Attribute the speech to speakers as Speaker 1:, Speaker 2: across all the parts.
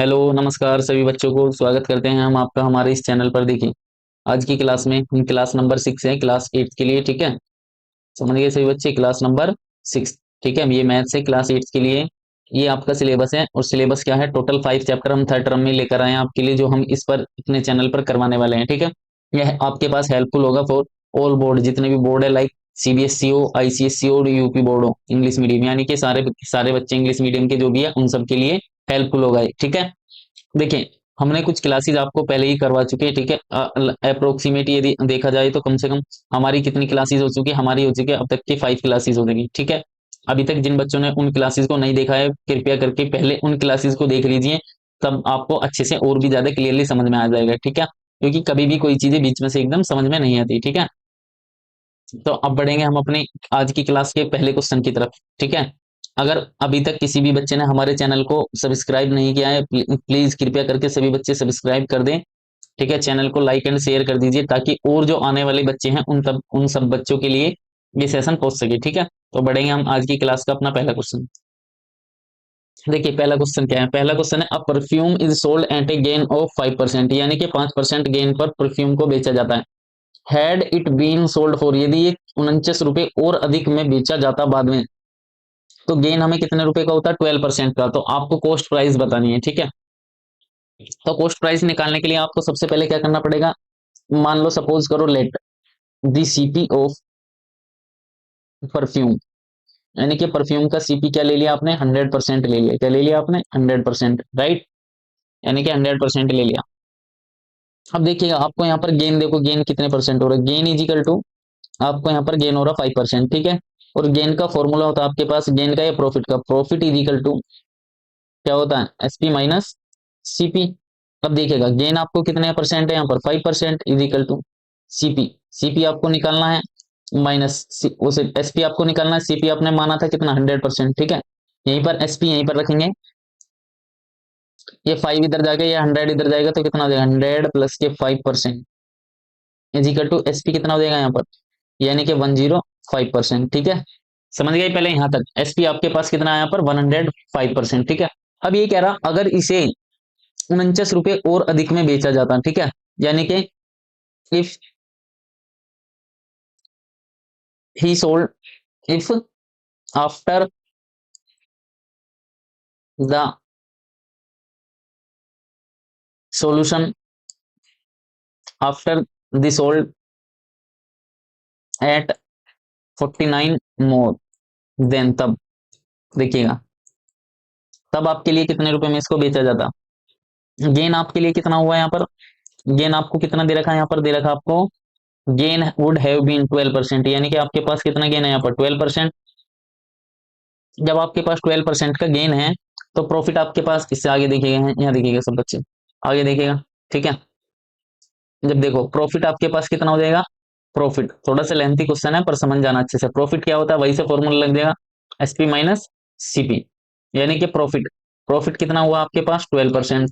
Speaker 1: Hello नमस्कार सभी बच्चों को स्वागत करते हैं हम आपका हमारे इस चैनल पर। देखिए आज की क्लास में हम क्लास नंबर 6 है, क्लास 8 के लिए। ठीक है, समझ गए सभी बच्चे, क्लास नंबर 6। ठीक है, ये मैथ्स है क्लास 8 के लिए। ये आपका सिलेबस है और सिलेबस क्या है, टोटल 5 चैप्टर हम थर्ड टर्म में लेकर आए हैं आपके लिए, जो हम इस पर अपने चैनल पर करवाने वाले हैं। ठीक है, यह आपके पास हेल्पफुल होगा फॉर ऑल बोर्ड, जितने भी बोर्ड है, लाइक सीबीएसई हो, आईसीएसई हो, यूपी बोर्ड हो, इंग्लिश मीडियम, यानी कि सारे सारे बच्चे इंग्लिश मीडियम के जो भी है उन सब के लिए हेल्पफुल होगा ये। ठीक है, देखिए हमने कुछ क्लासेस आपको पहले ही करवा चुके हैं। ठीक है, अप्रोक्सीमेट यदि देखा जाए तो कम से कम हमारी कितनी क्लासेस हो चुकी है, हमारी हो चुकी है अब तक की 5 क्लासेस हो चुकी। ठीक है, अभी तक जिन बच्चों ने उन क्लासेस को नहीं देखा है, कृपया करके पहले उन क्लासेस को देख लीजिए, तब आपको अच्छे से और भी ज्यादा क्लियरली समझ में आ जाएगा। ठीक है, क्योंकि कभी भी कोई चीजें बीच में से एकदम समझ में नहीं आती। ठीक है, तो अब बढ़ेंगे हम अपनी आज की क्लास के पहले क्वेश्चन की तरफ। ठीक है, अगर अभी तक किसी भी बच्चे ने हमारे चैनल को सब्सक्राइब नहीं किया है, प्लीज कृपया करके सभी बच्चे सब्सक्राइब कर दें। ठीक है, चैनल को लाइक एंड शेयर कर दीजिए, ताकि और जो आने वाले बच्चे हैं उन सब बच्चों के लिए ये सेशन पहुंच सके। ठीक है, तो बढ़ेंगे हम आज की क्लास का अपना पहला क्वेश्चन। देखिए पहला क्वेश्चन क्या है, पहला क्वेश्चन है, अ perfume is sold at A gain of 5%, यानी कि 5% गेन पर परफ्यूम को बेचा जाता है। Had it been sold for, यदि ये 49 रुपए और अधिक में बेचा जाता बाद में, तो गेन हमें कितने रुपए का होता है, 12% का। तो आपको कॉस्ट प्राइस बतानी है। ठीक है, तो कॉस्ट प्राइस निकालने के लिए आपको सबसे पहले क्या करना पड़ेगा, मान लो सपोज करो, let the CP of perfume, यानी कि परफ्यूम का सीपी क्या ले लिया आपने, 100% ले लिया। क्या ले लिया आपने, 100%, राइट, यानी कि 100% ले लिया। अब देखिएगा आपको यहाँ पर गेन, देखो गेन कितने परसेंट हो रहा है, गेन इजिकल टू, आपको यहाँ पर गेन हो रहा 5%। ठीक है, और गेन का फॉर्मूला होता है आपके पास, गेन का या प्रॉफिट का, प्रॉफिट इजिकल टू क्या होता है, एसपी माइनस सीपी। अब देखिएगा गेन आपको कितने परसेंट है यहाँ पर, 5% इजिकल टू सीपी। सीपी आपको निकालना है माइनस उसे एसपी आपको निकालना है, सीपी आपने माना था कितना, 100%। ठीक है, यहीं पर एसपी यहीं पर रखेंगे, ये 5 इधर जाके ये 100 इधर जाएगा, तो कितना हो जाएगा, 100 प्लस के 5% इजिकल टू एसपी कितना हो जाएगा यहाँ पर, यानी कि 105%। ठीक है, समझ गए पहले यहाँ तक, एसपी आपके पास कितना है यहाँ पर, 105%। ठीक है, अब ये कह रहा अगर इसे 49 रुपए और अधिक में बेचा जाता। ठीक है, यानी कि if he sold, if after the solution, after the sold at 49 more than, तब देखिएगा तब आपके लिए कितने रुपए में इसको बेचा जाता। गेन आपके लिए कितना हुआ यहाँ पर, गेन आपको कितना दे रखा है यहाँ पर, दे रखा आपको गेन वुड हैव बीन 12%, यानी कि आपके पास कितना गेन है यहाँ पर, 12%। जब आपके पास 12% का गेन है, तो प्रॉफिट आपके पास किससे आगे देखिएगा, यहाँ देखिएगा सब बच्चे, आगे देखिएगा। ठीक है, जब देखो प्रॉफिट आपके पास कितना हो जाएगा, प्रॉफिट थोड़ा सा लेंथी क्वेश्चन है पर समझ जाना अच्छे से, प्रॉफिट क्या होता है वही से फॉर्मूला लग जाएगा, एसपी माइनस सीपी, यानी कि प्रॉफिट, प्रॉफिट कितना हुआ आपके पास, 12%।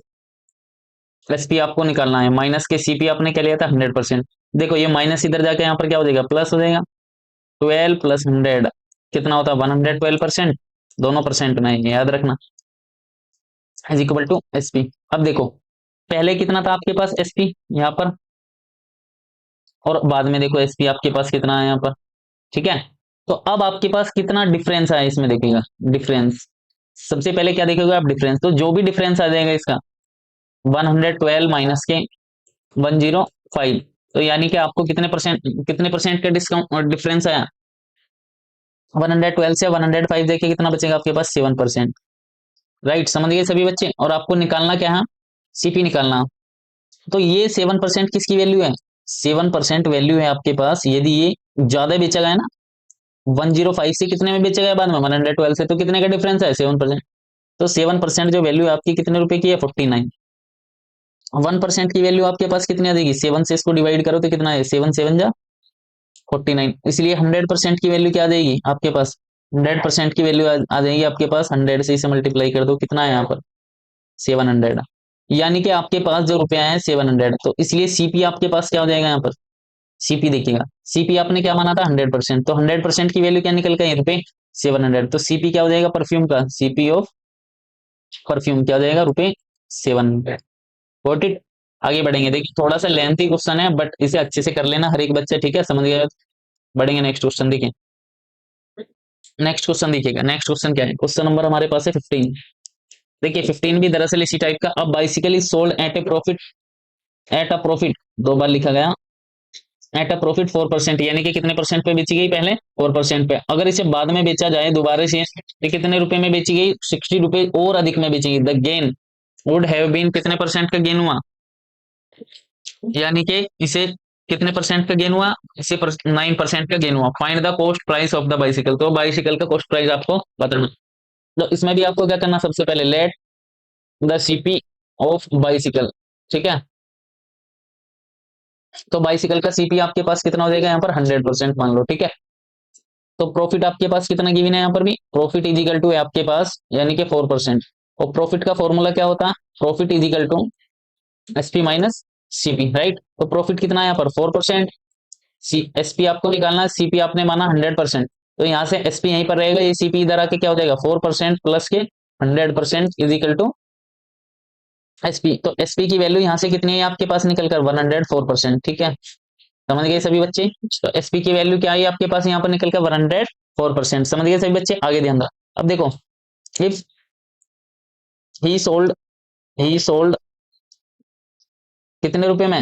Speaker 1: एसपी आपको निकालना है, माइनस के सीपी आपने क्या लिया था, 100%। देखो ये माइनस इधर जाके यहाँ पर क्या हो जाएगा, प्लस हो जाएगा, 12 प्लस 100 कितना होता है, 112%, दोनों परसेंट में है, याद रखना, इज इक्वल टू एसपी। अब देखो पहले कितना था आपके पास एसपी यहाँ पर, और बाद में देखो एसपी आपके पास कितना है यहाँ पर। ठीक है, तो अब आपके पास कितना डिफरेंस है इसमें, देखिएगा डिफरेंस, सबसे पहले क्या देखोगे आप, डिफरेंस, तो जो भी डिफरेंस आ जाएगा इसका 112 माइनस के 105, तो यानी कि आपको कितने परसेंट का डिस्काउंट डिफरेंस आया, 112 से 105 देखिए कितना बचेगा आपके पास, 7%। राइट, समझ गए सभी बच्चे, और आपको निकालना क्या है, सीपी निकालना। तो ये 7% किसकी वैल्यू है, 7% वैल्यू है आपके पास, यदि ये ज्यादा बेचा गया ना, 105 से कितने में बेचा गया बाद में, 112 से, तो कितने का डिफरेंस है, 7%। तो 7% जो वैल्यू है आपकी कितने रुपए की है, 49। 1% की वैल्यू आपके पास कितनी आ जाएगी, 7 से इसको डिवाइड करो तो कितना है, 7 7 जा 49, इसलिए 100% की वैल्यू क्या आ जाएगी आपके पास, 100% की वैल्यू आ जाएगी आपके पास, 100 से इसे मल्टीप्लाई कर दो, कितना है यहाँ पर, 700, यानी कि आपके पास जो रुपया है 700, तो इसलिए सीपी आपके पास क्या हो जाएगा यहाँ पर, सीपी देखिएगा, सीपी आपने क्या माना था, 100%, तो 100% की वैल्यू क्या निकल गई रुपए 700, तो सीपी क्या हो जाएगा परफ्यूम का, सीपी ऑफ परफ्यूम क्या हो जाएगा, रुपए 7 पे। Got it. आगे बढ़ेंगे, देखिए थोड़ा सा लेंथी क्वेश्चन है बट इसे अच्छे से कर लेना हर एक बच्चा, ठीक है, समझ गया। बढ़ेंगे नेक्स्ट क्वेश्चन, देखिए नेक्स्ट क्वेश्चन देखिएगा। नेक्स्ट क्वेश्चन क्या है, क्वेश्चन नंबर हमारे पास है 15। देखिए 15 भी दरअसल इसी टाइप का। अब bicycle is sold at A profit, at a profit, दो बार लिखा गया, एट अ प्रॉफिट 4%, यानी कि कितने परसेंट पे बेची गई, पहले 4% पे। अगर इसे बाद में बेचा जाए दोबारा से तो कितने रुपए में बेची गई, 60 रुपए और अधिक में बेची गई। The gain would have been, कितने परसेंट का गेन हुआ, यानी कि इसे कितने परसेंट का गेन हुआ, इसे 9% का गेन हुआ। Find the cost price of the bicycle, तो बाइसिकल का कॉस्ट प्राइस आपको बताना। तो इसमें भी आपको क्या करना, सबसे पहले late the CP of bicycle, ठीक है। तो बाइसिकल का सीपी आपके पास कितना हो जाएगा यहाँ पर, 100% मान लो, ठीक है। तो प्रॉफिट आपके पास कितना गिवन है यहाँ पर भी, प्रॉफिट इज इक्वल टू है आपके पास यानी कि 4%। और प्रॉफिट का फॉर्मूला क्या होता है, profit is equal to SP minus CP, right. तो प्रॉफिट कितना है यहाँ पर 4%, सी एसपी आपको निकालना है, सीपी आपने माना 100%, तो यहाँ से एसपी यहीं पर रहेगा, ये सीपी इधर आके क्या हो जाएगा 4% प्लस के 100% इज इक्वल टू एसपी। तो एसपी की वैल्यू यहाँ से कितनी है आपके पास निकल कर 104%, ठीक है। समझ गए सभी बच्चे। तो एसपी की वैल्यू क्या है आपके पास यहाँ पर निकल कर 104%, समझ गए सभी बच्चे। आगे ध्यान दो, अब देखो if he sold, he sold कितने रुपए में,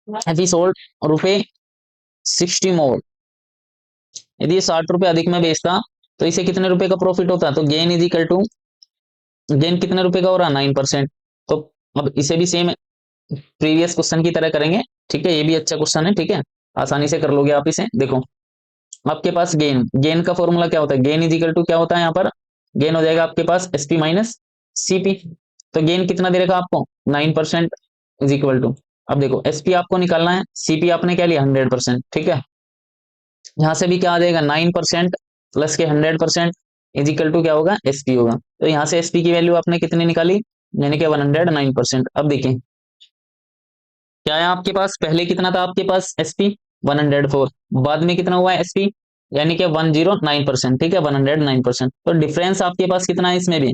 Speaker 1: इफ ही सोल्ड रुपए 60 मोर, यदि ये 60 रुपए अधिक में बेचता तो इसे कितने रुपए का प्रॉफिट होता, तो gain is equal to, gain कितने रुपए का हो रहा 9%। तो अब इसे भी सेम प्रीवियस क्वेश्चन की तरह करेंगे, ठीक है। ये भी अच्छा क्वेश्चन है, ठीक है, आसानी से कर लोगे आप इसे। देखो आपके पास गेन, गेन का फॉर्मूला क्या होता है, गेन इज इक्वल टू क्या होता है यहाँ पर, गेन हो जाएगा आपके पास एसपी माइनस सीपी। तो गेन कितना दे रखा आपको 9% इज इक्वल टू, अब देखो एसपी आपको निकालना है, सीपी आपने क्या लिया 100%, ठीक है। यहाँ से भी क्या आ जाएगा 9% प्लस के 100% इज इक्वल टू क्या होगा, एसपी होगा। तो यहाँ से एसपी की वैल्यू आपने कितनी निकाली, यानी कि 109%। अब देखिए क्या है आपके पास, पहले कितना था आपके पास एसपी 104, बाद में कितना हुआ एसपी, यानी कि 109%, ठीक है, 109%। तो डिफरेंस आपके पास कितना है इसमें भी,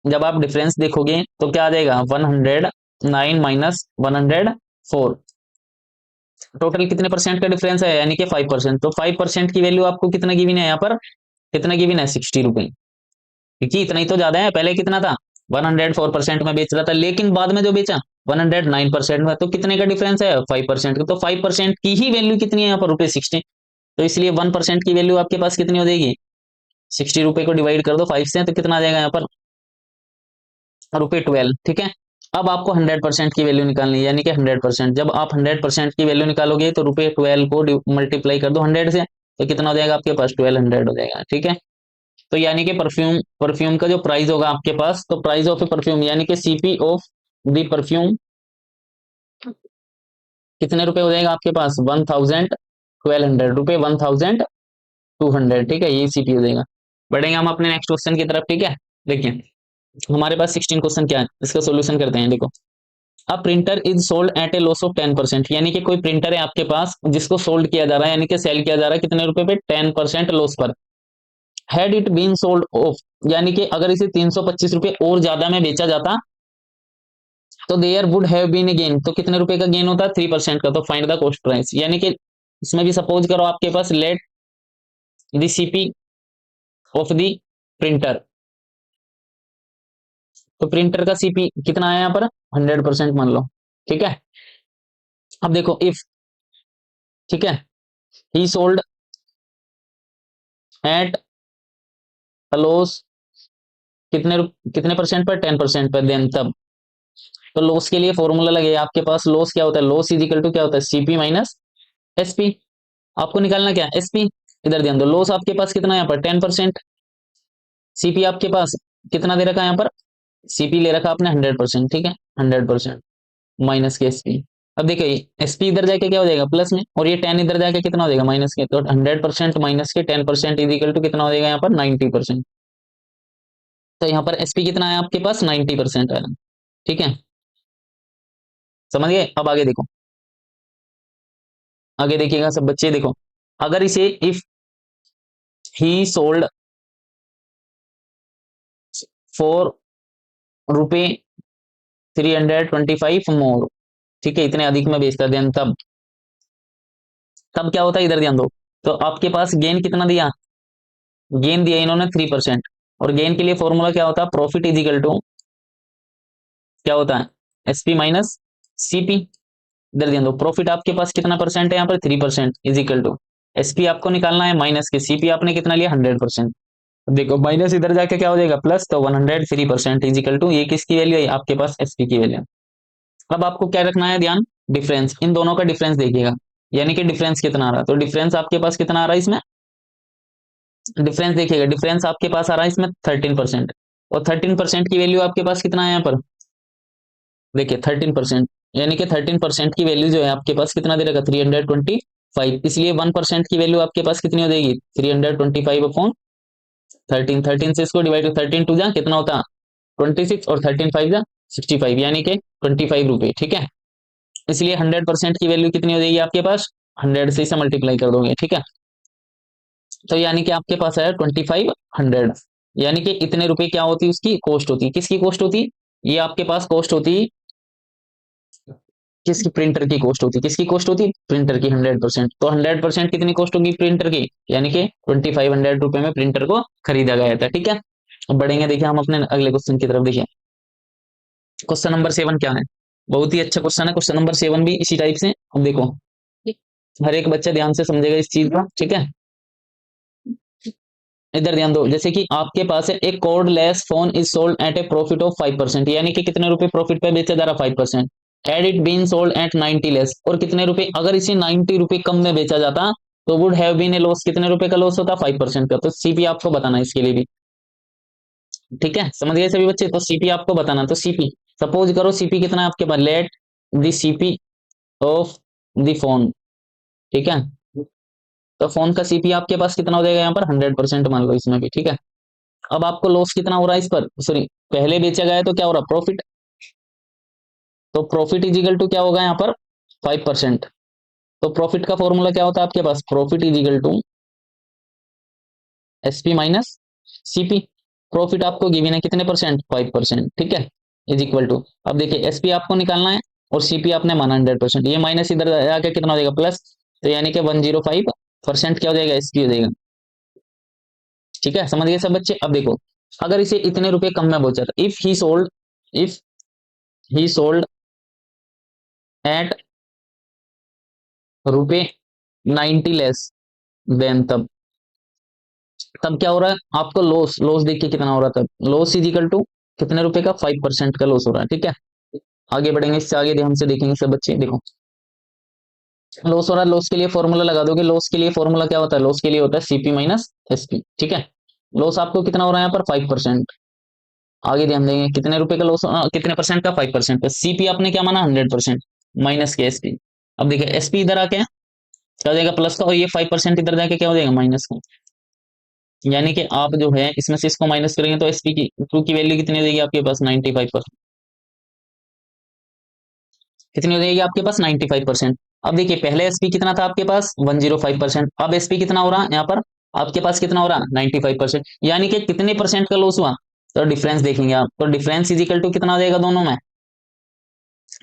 Speaker 1: जब आप डिफरेंस देखोगे तो क्या आ जाएगा 109 माइनस 104, टोटल कितने परसेंट का डिफरेंस है, यानी कि 5%। तो 5% की वैल्यू आपको कितना गिवन है यहाँ पर, कितना गिवन है 60 रुपए, क्योंकि इतना ही तो ज्यादा है। पहले कितना था 104% में बेच रहा था, लेकिन बाद में जो बेचा 109% में, तो कितने का डिफरेंस है 5% का। तो 5% की ही वैल्यू कितनी है यहाँ पर ₹60। तो इसलिए 1% की वैल्यू आपके पास कितनी हो जाएगी, 60 रुपए को डिवाइड कर दो 5 से, तो कितना आ जाएगा यहाँ पर ₹12, ठीक है। अब आपको 100% की वैल्यू निकालनी है, यानी कि 100%। जब आप 100% की वैल्यू निकालोगे तो ₹12 को मल्टीप्लाई कर दो 100 से, तो कितना हो जाएगा आपके पास 1200 हो जाएगा, ठीक है। तो यानी कि परफ्यूम, परफ्यूम का जो प्राइस होगा आपके पास, तो प्राइस ऑफ ए परफ्यूम यानी कि सीपी ऑफ द परफ्यूम कितने रुपए हो जाएगा आपके पास 1200 रुपए, 1200, ठीक है, ये सीपी हो जाएगा। बढ़ेंगे हम अपने नेक्स्ट क्वेश्चन की तरफ, ठीक है। देखिए हमारे पास 16 क्वेश्चन क्या है, इसका सोल्यूशन करते हैं। देखो a printer is sold at A loss of 10%, यानी कि कोई प्रिंटर है आपके पास जिसको सोल्ड किया जा रहा है, यानी कि सेल किया जा रहा है कितने रुपए पे, 10% लॉस पर। Had it been sold of, यानी कि अगर इसे 325 रुपए और ज्यादा में बेचा जाता तो there would have been a gain, तो कितने रुपए का गेन होता है 3% का। तो फाइंड द कॉस्ट प्राइस, यानी कि इसमें भी सपोज करो आपके पास let the CP of the printer, तो प्रिंटर का सीपी कितना है यहाँ पर 100% मान लो, ठीक है। अब देखो इफ, ठीक है, ही सोल्ड एट लॉस कितने परसेंट पर, 10% पर, देन तब। तो लॉस के लिए फॉर्मूला लगे आपके पास, लॉस क्या होता है, लॉस इज इक्वल टू क्या होता है सीपी माइनस एसपी। आपको निकालना क्या एसपी, इधर ध्यान दो, लॉस आपके पास कितना है यहाँ पर 10%, सीपी आपके पास कितना दे रखा है यहाँ पर, सीपी ले रखा आपने 100%, ठीक है, 100% माइनस के एसपी। अब देखिए एसपी इधर जाके क्या हो जाएगा प्लस में, और ये 10 इधर जाके कितना हो जाएगा माइनस के, तो 100% माइनस के 10% इज इक्वल टू कितना हो जाएगा यहाँ पर 90%। तो यहाँ पर एसपी कितना है आपके पास 90% है, ठीक है, समझ गए। अब आगे देखो, आगे देखिएगा सब बच्चे, देखो अगर इसे इफ ही सोल्ड ₹4 325 मोर, ठीक है, इतने अधिक में बेचता, देन तब क्या होता है, इधर ध्यान दो। तो आपके पास गेन कितना दिया, गेन दिया इन्होंने 3%, और गेन के लिए फॉर्मूला क्या होता है, प्रॉफिट इज इक्वल टू क्या होता है, एसपी माइनस सीपी। इधर ध्यान दो, प्रॉफिट आपके पास कितना परसेंट है यहाँ पर, 3%, इज इक्वल टू एसपी आपको निकालना है माइनस के सीपी आपने कितना लिया, 100%। देखो माइनस इधर जाके क्या हो जाएगा, प्लस, तो 103% इज इक्वल टू, ये किसकी वैल्यू है, आपके पास एसपी की वैल्यू। अब आपको क्या रखना है ध्यान, डिफरेंस, इन दोनों का डिफरेंस देखिएगा, यानी कि डिफरेंस कितना आ रहा है, तो डिफरेंस आपके पास कितना आ रहा है इसमें, डिफरेंस देखिएगा, डिफरेंस आपके पास आ रहा है इसमें 13%, और 13% की वैल्यू आपके पास कितना है यहाँ पर, देखिए 13%, यानी कि 13% की वैल्यू जो है आपके पास कितना दे रखा, 325, इसलिए 1% की वैल्यू आपके पास कितनी हो जाएगी, 325/13, 13 से इसको डिवाइड, 13 टू जा कितना होता, 26, और 13 5 जा 65, यानी कि 25 रुपए, ठीक है। इसलिए 100% की वैल्यू कितनी हो जाएगी आपके पास, 100 से इसे मल्टीप्लाई कर दोगे, ठीक है। तो यानी कि आपके पास है 2500, यानी कि इतने रुपए क्या होती है, उसकी कॉस्ट होती है, किसकी कॉस्ट होती, ये आपके पास कॉस्ट होती, किसकी, प्रिंटर की कॉस्ट होती, किसकी कॉस्ट होती, प्रिंटर की 100%। तो 100% कितनी कॉस्ट होगी प्रिंटर की, यानी कि 2500 रुपए में प्रिंटर को खरीदा गया था, ठीक है। अब बढ़ेंगे, देखिए हम अपने अगले क्वेश्चन की तरफ, देखिए क्वेश्चन नंबर 7 क्या है, बहुत ही अच्छा क्वेश्चन है, क्वेश्चन नंबर 7 भी इसी टाइप से। अब देखो हर एक बच्चा ध्यान से समझेगा इस चीज को, ठीक है। इधर ध्यान दो, जैसे कि आपके पास है एक cordless phone is sold at A profit of 5%, यानी कि कितने रुपए प्रॉफिट पे बेचा जा रहा, 5%। Had it been sold at 90 less, और कितने रुपए, अगर इसे 90 रुपए कम में बेचा जाता तो would have been a loss, कितने रुपए का लॉस होता, 5% का। तो सीपी आपको बताना है इसके लिए भी, ठीक है, समझ गए सभी बच्चे, तो सीपी आपको बताना, तो सीपी सपोज करो सीपी कितना है आपके पास, let the CP of the phone, ठीक है। तो फोन का सीपी आपके पास कितना हो जाएगा यहाँ पर, 100% मान लो इसमें भी, ठीक है। अब आपको लॉस कितना हो रहा है इस पर, सॉरी पहले बेचा गया है तो क्या हो रहा, प्रॉफिट, तो प्रॉफिट इज इक्वल टू क्या होगा यहाँ पर, 5%। तो प्रॉफिट का फॉर्मूला क्या होता है आपके पास, profit is equal to SP minus CP. Profit आपको गिवन है कितने परसेंट, 5%, ठीक है, इज इक्वल टू, अब देखिए एसपी आपको निकालना है और सीपी आपने माना 100%, ये माइनस इधर आके कितना हो जाएगा, प्लस, तो यानी कि 105% क्या हो जाएगा, एसपी हो जाएगा, ठीक है, समझ गए सब बच्चे। अब देखो अगर इसे इतने रुपए कम में बेचा था, इफ ही सोल्ड एट रुपए 90 लेस, देन तब क्या हो रहा है आपको, लॉस, लॉस देखिए कितना हो रहा था, लॉस इज इक्वल टू कितने रुपए का, 5% का लॉस हो रहा है, ठीक है। आगे बढ़ेंगे, इससे आगे ध्यान से देखेंगे सब बच्चे, देखो लॉस हो रहा है, लॉस के लिए फॉर्मूला लगा दोगे, लॉस के लिए फॉर्मूला क्या होता है, लॉस के लिए होता है सीपी माइनस एसपी, ठीक है। लॉस आपको कितना हो रहा है यहाँ पर, 5%। आगे ध्यान देंगे कितने रुपए का लॉस, कितने परसेंट का, 5%। सीपी आपने क्या माना, 100%, माइनस के एसपी। अब देखिए एसपी इधर आके क्या हो जाएगा, प्लस का, और ये 5% इधर जाके क्या हो जाएगा, माइनस का, यानी कि आप जो है इसमें से इसको माइनस करेंगे तो एसपी की ट्रू की वैल्यू कितनी हो जाएगी आपके पास, 95%, कितनी हो जाएगी आपके पास, 95%। अब देखिए पहले एसपी कितना था आपके पास, 105%, अब एसपी कितना हो रहा है यहाँ पर आपके पास, कितना हो रहा है, 95%, यानी कि कितने परसेंट का लॉस हुआ, तो डिफरेंस देखेंगे आप, तो डिफरेंस इज इक्वल टू कितना हो जाएगा दोनों में,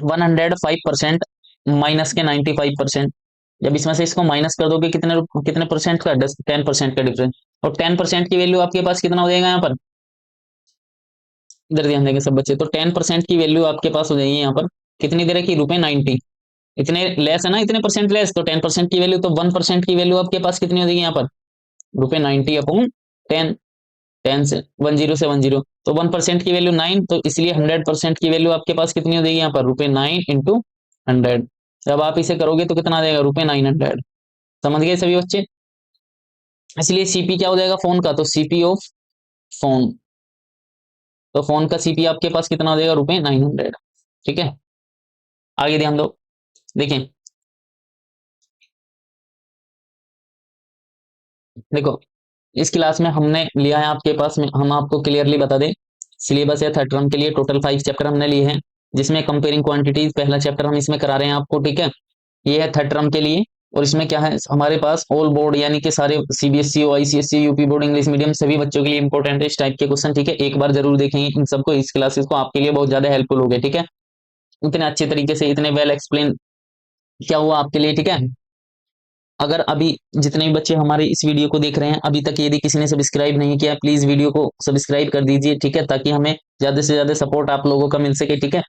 Speaker 1: 105% माइनस के 95%। जब इसमें से इसको माइनस कर दोगे कितने कितने परसेंट का, 10% का डिफरेंस, और 10% की वैल्यू आपके पास कितना हो जाएगा यहाँ पर, इधर ध्यान देंगे सब बच्चे, तो 10% की वैल्यू आपके पास हो जाएगी यहाँ पर, कितनी देर की, ₹90, इतने लेस है ना, इतने परसेंट लेस, तो 10% की वैल्यू, तो 1% की वैल्यू आपके पास कितनी हो जाएगी यहाँ पर, ₹90/10, 10 से 10 तो 1% की वैल्यू 9, तो इसलिए 100% की वैल्यू आपके पास कितनी हो जाएगी यहाँ पर, ₹9 इंटू 100। जब आप इसे करोगे तो कितना आ जाएगा, ₹900। समझ गए सभी बच्चे, इसलिए सीपी क्या हो जाएगा फोन का, तो सीपी ऑफ फोन, तो फोन का सीपी आपके पास कितना हो जाएगा, ₹900, ठीक है। आगे ध्यान दो, देखिए देखो इस क्लास में हमने लिया है आपके पास में, हम आपको क्लियरली बता दें, सिलेबस है थर्ड टर्म के लिए, टोटल 5 चैप्टर हमने लिए हैं, जिसमें कंपेयरिंग क्वांटिटीज पहला चैप्टर हम इसमें करा रहे हैं आपको, ठीक है। ये है थर्ड टर्म के लिए, और इसमें क्या है हमारे पास ऑल बोर्ड, यानी कि सारे CBSE ICSE UP board English medium सभी बच्चों के लिए इंपॉर्टेंट है इस टाइप के क्वेश्चन, ठीक है। एक बार जरूर देखेंगे इन सबको, इस क्लासेस को आपके लिए बहुत ज्यादा हेल्पफुल हो गए, ठीक है। उतने अच्छे तरीके से, इतने वेल एक्सप्लेन क्या हुआ आपके लिए, ठीक है। अगर अभी जितने भी बच्चे हमारे इस वीडियो को देख रहे हैं, अभी तक यदि किसी ने सब्सक्राइब नहीं किया, प्लीज वीडियो को सब्सक्राइब कर दीजिए, ठीक है, ताकि हमें ज्यादा से ज्यादा सपोर्ट आप लोगों का मिल सके, ठीक है।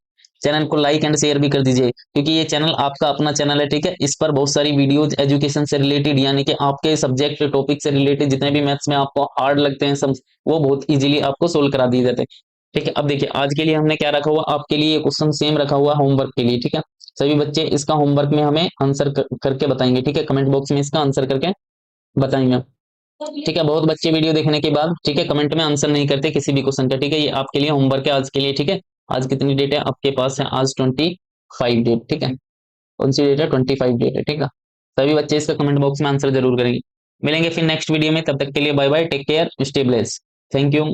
Speaker 1: चैनल को लाइक एंड शेयर भी कर दीजिए, क्योंकि ये चैनल आपका अपना चैनल है, ठीक है। इस पर बहुत सारी वीडियोज एजुकेशन से रिलेटेड, यानी कि आपके सब्जेक्ट टॉपिक से रिलेटेड जितने भी मैथ्स में आपको हार्ड लगते हैं सब, वो बहुत इजीली आपको सोल्व करा दिए जाते हैं, ठीक है। अब देखिए आज के लिए हमने क्या रखा हुआ, आपके लिए क्वेश्चन सेम रखा हुआ होमवर्क के लिए, ठीक है। सभी बच्चे इसका होमवर्क में हमें आंसर करके बताएंगे, ठीक है। कमेंट बॉक्स में इसका आंसर करके बताएंगे, ठीक है। बहुत बच्चे वीडियो देखने के बाद, ठीक है, कमेंट में आंसर नहीं करते किसी भी क्वेश्चन का, ठीक है। ये आपके लिए होमवर्क है आज के लिए, ठीक है। आज कितनी डेट है आपके पास, है आज 25 डेट, ठीक है। कौन सी डेट है, 25 डेट है, ठीक है। सभी बच्चे इसका कमेंट बॉक्स में आंसर जरूर करेंगे। मिलेंगे फिर नेक्स्ट वीडियो में, तब तक के लिए bye bye, take care, stay blessed, thank you.